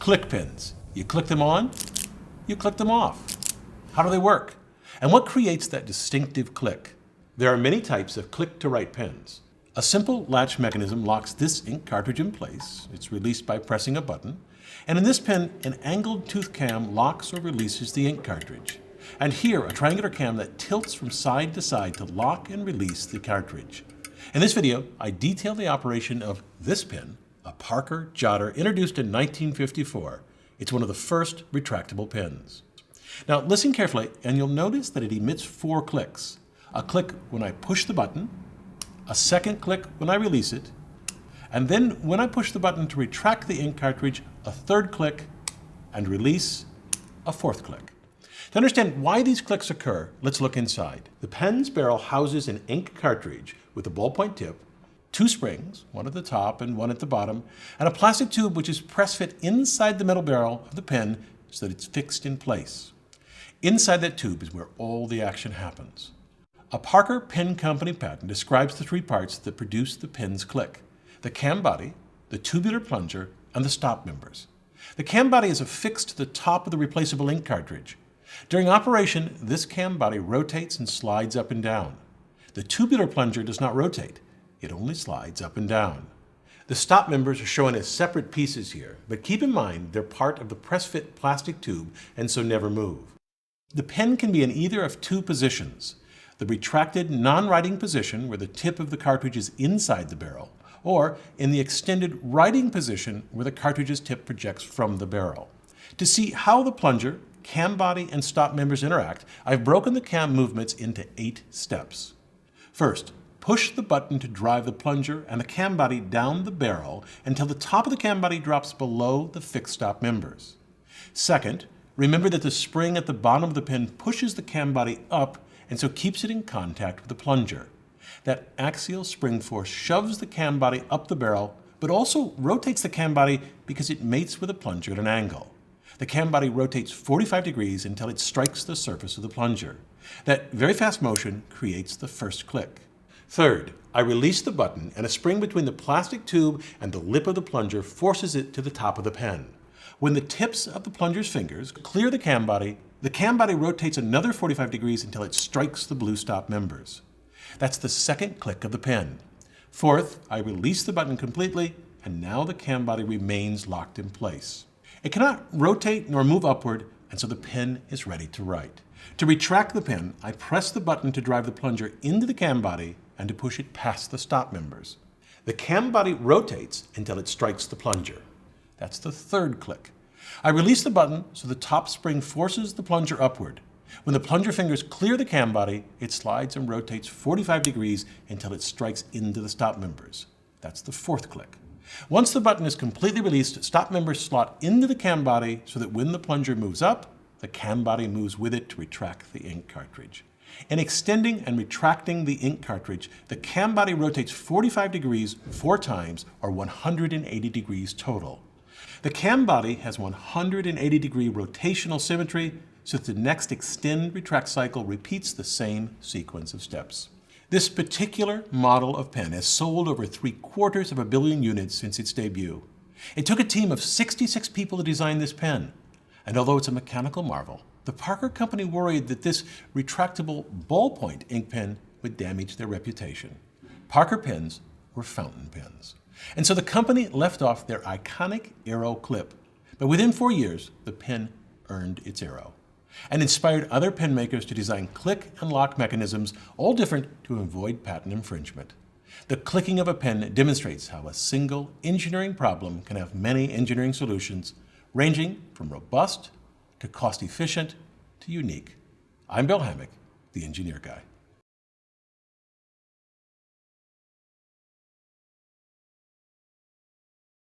Click pins. You click them on, you click them off. How do they work? And what creates that distinctive click? There are many types of click-to-write pens. A simple latch mechanism locks this ink cartridge in place. It's released by pressing a button. And in this pen, an angled tooth cam locks or releases the ink cartridge. And here, a triangular cam that tilts from side to side to lock and release the cartridge. In this video, I detail the operation of this pen, a Parker Jotter introduced in 1954. It's one of the first retractable pens. Now listen carefully and you'll notice that it emits 4 clicks. A click when I push the button, a second click when I release it, and then when I push the button to retract the ink cartridge, a third click, and release, a fourth click. To understand why these clicks occur, let's look inside. The pen's barrel houses an ink cartridge with a ballpoint tip, 2 springs, one at the top and one at the bottom, and a plastic tube which is press fit inside the metal barrel of the pen so that it's fixed in place. Inside that tube is where all the action happens. A Parker Pen Company patent describes the 3 parts that produce the pen's click: the cam body, the tubular plunger, and the stop members. The cam body is affixed to the top of the replaceable ink cartridge. During operation, this cam body rotates and slides up and down. The tubular plunger does not rotate. It only slides up and down. The stop members are shown as separate pieces here, but keep in mind they're part of the press-fit plastic tube and so never move. The pen can be in either of 2 positions: the retracted non-writing position where the tip of the cartridge is inside the barrel, or in the extended writing position where the cartridge's tip projects from the barrel. To see how the plunger, cam body, and stop members interact, I've broken the cam movements into 8 steps. First, push the button to drive the plunger and the cam body down the barrel until the top of the cam body drops below the fixed stop members. Second, remember that the spring at the bottom of the pen pushes the cam body up and so keeps it in contact with the plunger. That axial spring force shoves the cam body up the barrel, but also rotates the cam body because it mates with the plunger at an angle. The cam body rotates 45 degrees until it strikes the surface of the plunger. That very fast motion creates the first click. Third, I release the button and a spring between the plastic tube and the lip of the plunger forces it to the top of the pen. When the tips of the plunger's fingers clear the cam body rotates another 45 degrees until it strikes the blue stop members. That's the second click of the pen. Fourth, I release the button completely, and now the cam body remains locked in place. It cannot rotate nor move upward, and so the pen is ready to write. To retract the pen, I press the button to drive the plunger into the cam body and to push it past the stop members. The cam body rotates until it strikes the plunger. That's the third click. I release the button so the top spring forces the plunger upward. When the plunger fingers clear the cam body, it slides and rotates 45 degrees until it strikes into the stop members. That's the fourth click. Once the button is completely released, stop members slot into the cam body so that when the plunger moves up, the cam body moves with it to retract the ink cartridge. In extending and retracting the ink cartridge, the cam body rotates 45 degrees 4 times, or 180 degrees total. The cam body has 180 degree rotational symmetry, so that the next extend retract cycle repeats the same sequence of steps. This particular model of pen has sold over 750 million units since its debut. It took a team of 66 people to design this pen, and although it's a mechanical marvel, the Parker Company worried that this retractable ballpoint ink pen would damage their reputation. Parker pens were fountain pens. And so the company left off their iconic arrow clip. But within 4 years, the pen earned its arrow and inspired other pen makers to design click and lock mechanisms, all different to avoid patent infringement. The clicking of a pen demonstrates how a single engineering problem can have many engineering solutions, ranging from robust to cost-efficient to unique. I'm Bill Hammack, the Engineer Guy.